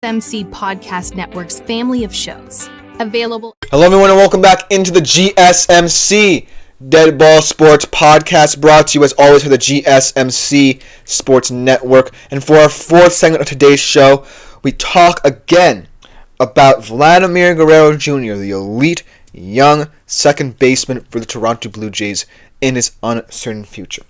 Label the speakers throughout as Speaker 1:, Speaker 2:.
Speaker 1: GSMC Podcast Network's family of shows. Available.
Speaker 2: Hello everyone and welcome back into the GSMC Dead Ball Sports Podcast, brought to you as always for the GSMC Sports Network. And for our fourth segment of today's show, we talk again about Vladimir Guerrero Jr., the elite young second baseman for the Toronto Blue Jays in his uncertain future.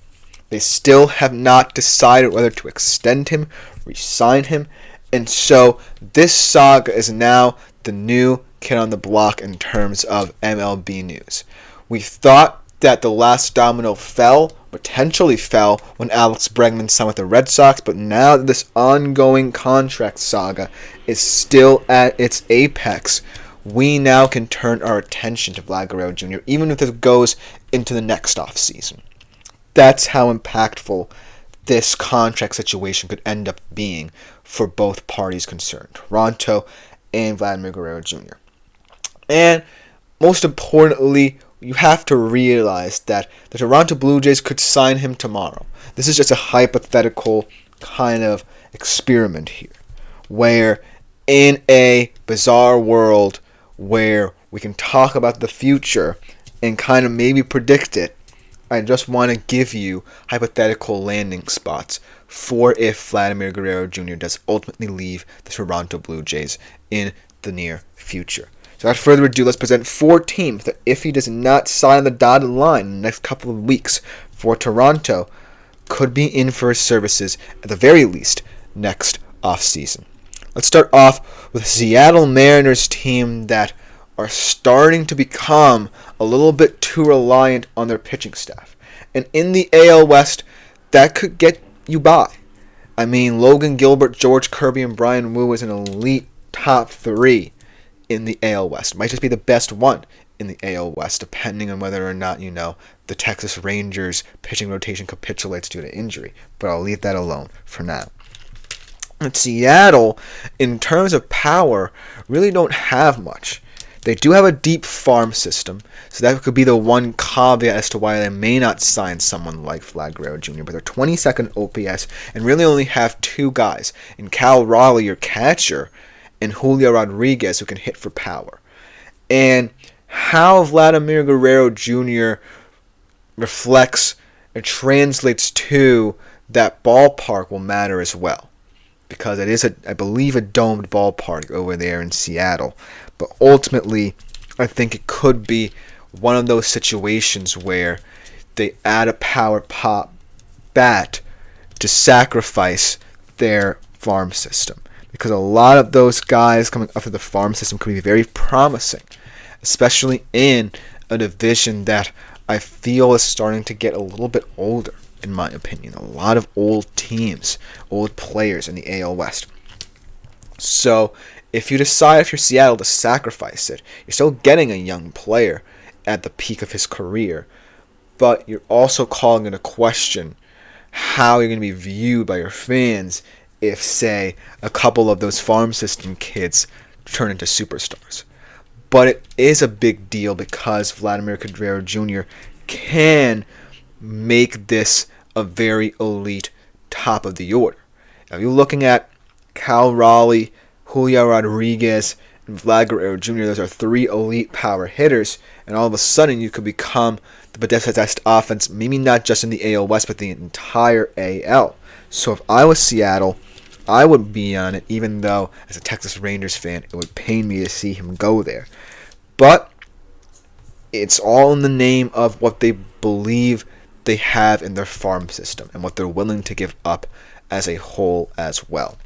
Speaker 2: They still have not decided whether to extend him, re-sign him, and so this saga is now the new kid on the block in terms of MLB news. We thought that the last domino potentially fell, when Alex Bregman signed with the Red Sox, but now that this ongoing contract saga is still at its apex, we now can turn our attention to Vlad Guerrero Jr., even if this goes into the next offseason. That's how impactful this contract situation could end up being for both parties concerned, Toronto and Vladimir Guerrero Jr. And most importantly, you have to realize that the Toronto Blue Jays could sign him tomorrow. This is just a hypothetical kind of experiment here, where in a bizarre world where we can talk about the future and kind of maybe predict it, I just want to give you hypothetical landing spots for if Vladimir Guerrero Jr. does ultimately leave the Toronto Blue Jays in the near future. So without further ado, let's present four teams that if he does not sign on the dotted line in the next couple of weeks for Toronto, could be in for his services at the very least next offseason. Let's start off with the Seattle Mariners team that are starting to become a little bit too reliant on their pitching staff. And in the AL West, that could get you by. I mean, Logan Gilbert, George Kirby, and Brian Wu is an elite top three in the AL West. Might just be the best one in the AL West, depending on whether or not, the Texas Rangers pitching rotation capitulates due to injury. But I'll leave that alone for now. And Seattle, in terms of power, really don't have much. They do have a deep farm system, so that could be the one caveat as to why they may not sign someone like Vlad Guerrero Jr., but they're 22nd OPS and really only have two guys, in Cal Raleigh, your catcher, and Julio Rodriguez, who can hit for power. And how Vladimir Guerrero Jr. reflects and translates to that ballpark will matter as well, because it is, I believe, a domed ballpark over there in Seattle. But ultimately, I think it could be one of those situations where they add a power pop bat to sacrifice their farm system. Because a lot of those guys coming up to the farm system could be very promising, especially in a division that I feel is starting to get a little bit older, in my opinion. A lot of old teams, old players in the AL West. So if you decide, if you're Seattle, to sacrifice it, you're still getting a young player at the peak of his career, but you're also calling into question how you're going to be viewed by your fans if, say, a couple of those farm system kids turn into superstars. But it is a big deal because Vladimir Guerrero Jr. can make this a very elite top of the order. Now, you're looking at Cal Raleigh, Julio Rodriguez, and Vlad Guerrero Jr. Those are three elite power hitters, and all of a sudden you could become the best offense, maybe not just in the AL West, but the entire AL. So if I was Seattle, I would be on it, even though as a Texas Rangers fan, it would pain me to see him go there. But it's all in the name of what they believe they have in their farm system and what they're willing to give up as a whole as well.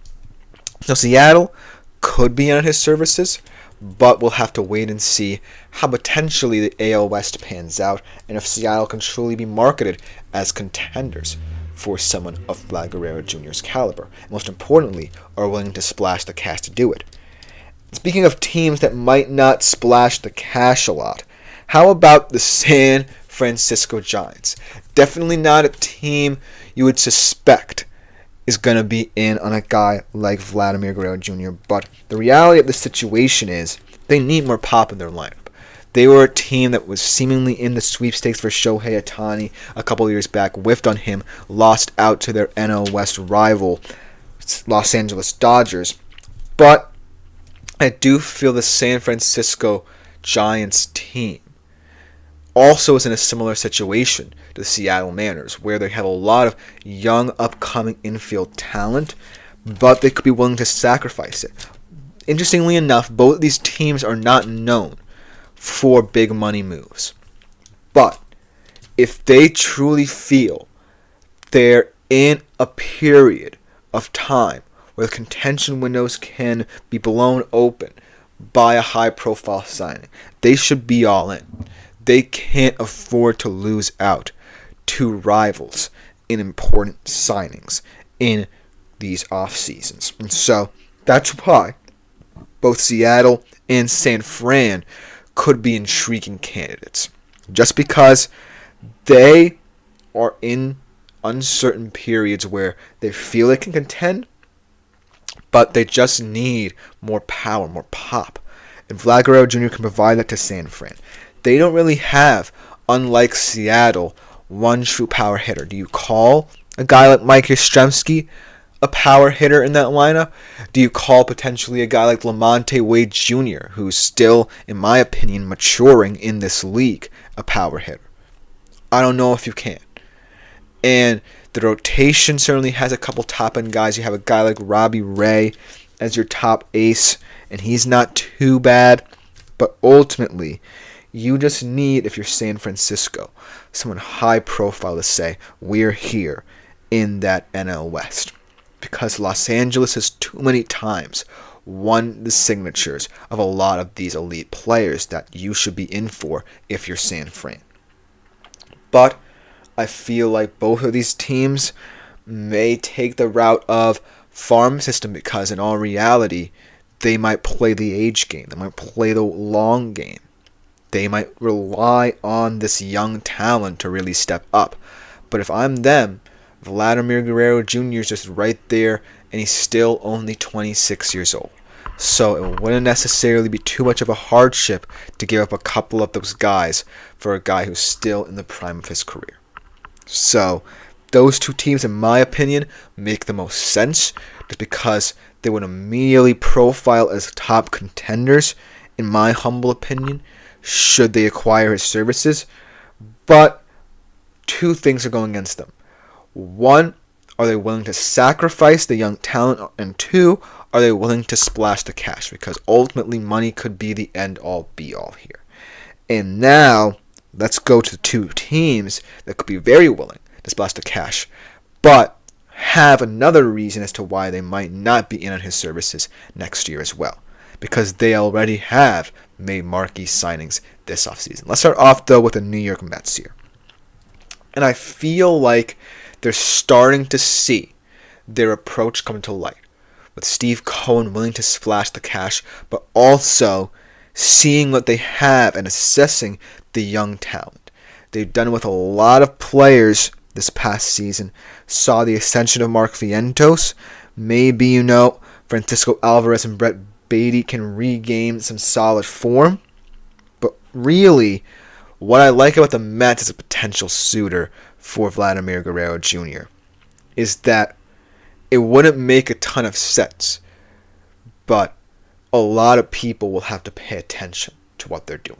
Speaker 2: So Seattle could be on his services, but we'll have to wait and see how potentially the AL West pans out and if Seattle can truly be marketed as contenders for someone of Vlad Guerrero Jr.'s caliber. And most importantly, are willing to splash the cash to do it. Speaking of teams that might not splash the cash a lot, how about the San Francisco Giants? Definitely not a team you would suspect is going to be in on a guy like Vladimir Guerrero Jr., but the reality of the situation is they need more pop in their lineup. They were a team that was seemingly in the sweepstakes for Shohei Ohtani a couple of years back, whiffed on him, lost out to their NL West rival, Los Angeles Dodgers. But I do feel the San Francisco Giants team also is in a similar situation to the Seattle Mariners, where they have a lot of young, upcoming infield talent, but they could be willing to sacrifice it. Interestingly enough, both of these teams are not known for big money moves. But if they truly feel they're in a period of time where the contention windows can be blown open by a high-profile signing, they should be all in. They can't afford to lose out to rivals in important signings in these off seasons. And so that's why both Seattle and San Fran could be intriguing candidates. Just because they are in uncertain periods where they feel they can contend, but they just need more power, more pop. And Vladdy Guerrero Jr. can provide that to San Fran. They don't really have, unlike Seattle, one true power hitter. Do you call a guy like Mike Yastrzemski a power hitter in that lineup? Do you call potentially a guy like Lamonte Wade Jr., who's still, in my opinion, maturing in this league, a power hitter? I don't know if you can. And the rotation certainly has a couple top-end guys. You have a guy like Robbie Ray as your top ace, and he's not too bad. But ultimately, you just need, if you're San Francisco, someone high profile to say, we're here in that NL West. Because Los Angeles has too many times won the signatures of a lot of these elite players that you should be in for if you're San Fran. But I feel like both of these teams may take the route of farm system, because in all reality, they might play the age game. They might play the long game. They might rely on this young talent to really step up. But if I'm them, Vladimir Guerrero Jr. is just right there, and he's still only 26 years old. So it wouldn't necessarily be too much of a hardship to give up a couple of those guys for a guy who's still in the prime of his career. So those two teams, in my opinion, make the most sense, just because they would immediately profile as top contenders, in my humble opinion, should they acquire his services. But two things are going against them. One, are they willing to sacrifice the young talent? And two, are they willing to splash the cash? Because ultimately, money could be the end-all, be-all here. And now, let's go to two teams that could be very willing to splash the cash, but have another reason as to why they might not be in on his services next year as well. Because they already have made marquee signings this offseason. Let's start off, though, with the New York Mets here. And I feel like they're starting to see their approach come to light, with Steve Cohen willing to splash the cash, but also seeing what they have and assessing the young talent. They've done it with a lot of players this past season. Saw the ascension of Mark Vientos. Maybe, Francisco Alvarez and Brett Beatty can regain some solid form. But really, what I like about the Mets as a potential suitor for Vladimir Guerrero Jr. is that it wouldn't make a ton of sense, but a lot of people will have to pay attention to what they're doing.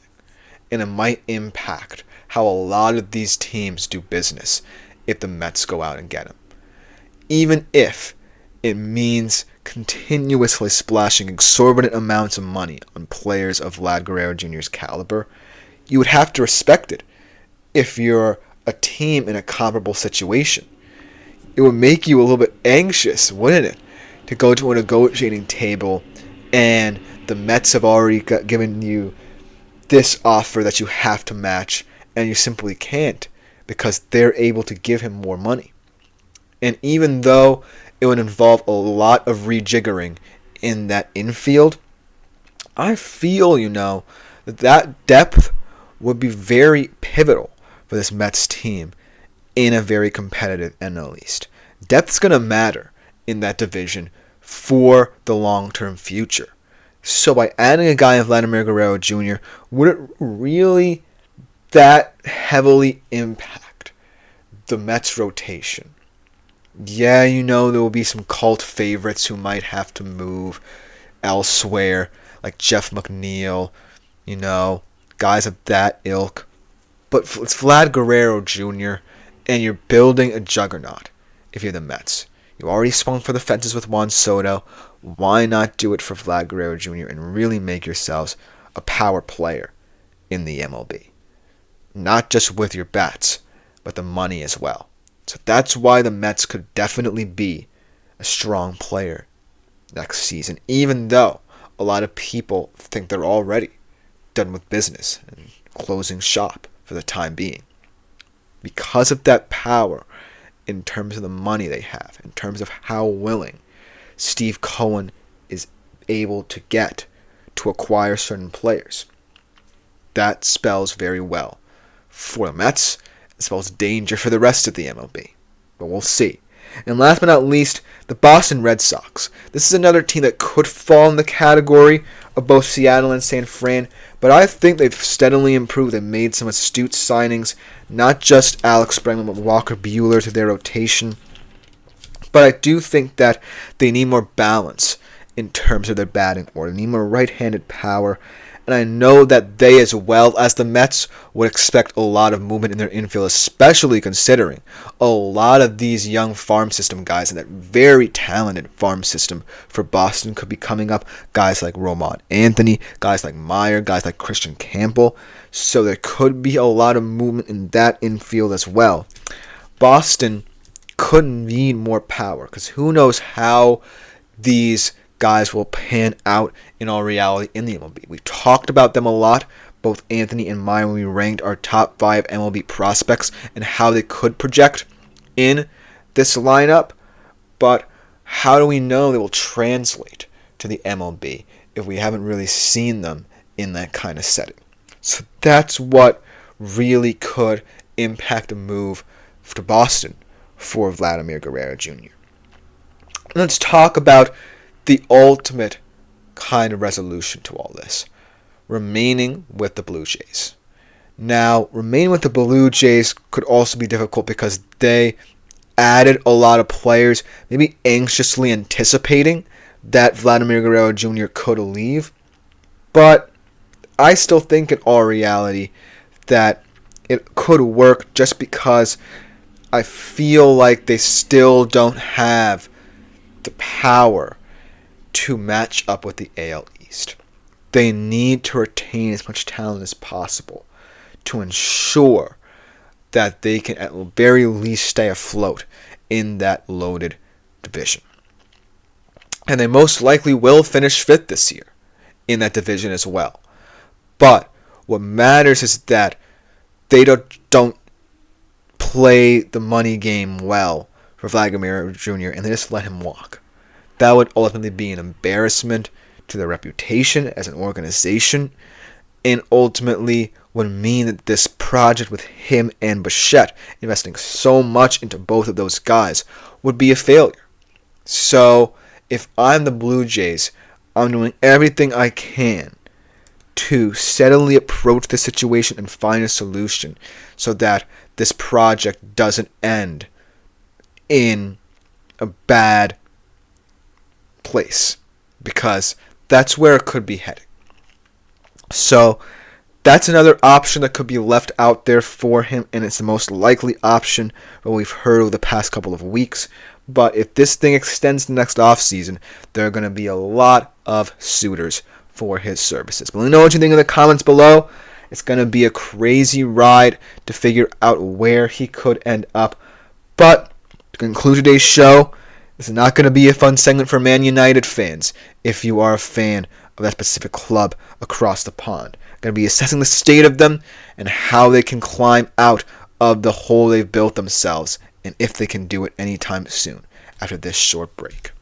Speaker 2: And it might impact how a lot of these teams do business if the Mets go out and get him. Even if it means continuously splashing exorbitant amounts of money on players of Vlad Guerrero Jr.'s caliber, you would have to respect it if you're a team in a comparable situation. It would make you a little bit anxious, wouldn't it, to go to a negotiating table and the Mets have already given you this offer that you have to match, and you simply can't because they're able to give him more money. And even though it would involve a lot of rejiggering in that infield, I feel, that depth would be very pivotal for this Mets team in a very competitive NL East. Depth's going to matter in that division for the long-term future. So by adding a guy in Vladimir Guerrero Jr., would it really that heavily impact the Mets rotation? Yeah, there will be some cult favorites who might have to move. elsewhere, like Jeff McNeil, guys of that ilk. But it's Vlad Guerrero Jr., and you're building a juggernaut if you're the Mets. You already swung for the fences with Juan Soto. Why not do it for Vlad Guerrero Jr. and really make yourselves a power player in the MLB? Not just with your bats, but the money as well. So that's why the Mets could definitely be a strong player next season, even though a lot of people think they're already done with business and closing shop for the time being. Because of that power in terms of the money they have, in terms of how willing Steve Cohen is able to get to acquire certain players. That spells very well for the Mets. It spells danger for the rest of the MLB. But we'll see. And last but not least, the Boston Red Sox. This is another team that could fall in the category of both Seattle and San Fran, but I think they've steadily improved. They've made some astute signings, not just Alex Bregman, but Walker Buehler to their rotation. But I do think that they need more balance in terms of their batting order. They need more right-handed power. And I know that they, as well as the Mets, would expect a lot of movement in their infield, especially considering a lot of these young farm system guys and that very talented farm system for Boston could be coming up. Guys like Roman Anthony, guys like Meyer, guys like Christian Campbell. So there could be a lot of movement in that infield as well. Boston could need more power because who knows how these guys will pan out in all reality in the MLB. We've talked about them a lot, both Anthony and Meyer, when we ranked our top 5 MLB prospects and how they could project in this lineup. But how do we know they will translate to the MLB if we haven't really seen them in that kind of setting? So that's what really could impact a move to Boston for Vladimir Guerrero Jr. Let's talk about the ultimate kind of resolution to all this. Remaining with the Blue Jays. Now, remaining with the Blue Jays could also be difficult because they added a lot of players, maybe anxiously anticipating that Vladimir Guerrero Jr. could leave. But I still think in all reality that it could work just because I feel like they still don't have the power to match up with the AL East. They need to retain as much talent as possible to ensure that they can at the very least stay afloat in that loaded division. And they most likely will finish 5th this year in that division as well. But what matters is that they don't play the money game well for Vladimir Jr. and they just let him walk. That would ultimately be an embarrassment to their reputation as an organization and ultimately would mean that this project with him and Bichette, investing so much into both of those guys, would be a failure. So if I'm the Blue Jays, I'm doing everything I can to steadily approach the situation and find a solution so that this project doesn't end in a bad place, because that's where it could be heading. So that's another option that could be left out there for him, and it's the most likely option that we've heard over the past couple of weeks. But if this thing extends to next offseason, there are going to be a lot of suitors for his services. But let me know what you think in the comments below. It's going to be a crazy ride to figure out where he could end up. But to conclude today's show, this is not going to be a fun segment for Man United fans if you are a fan of that specific club across the pond. Going to be assessing the state of them and how they can climb out of the hole they've built themselves and if they can do it anytime soon after this short break.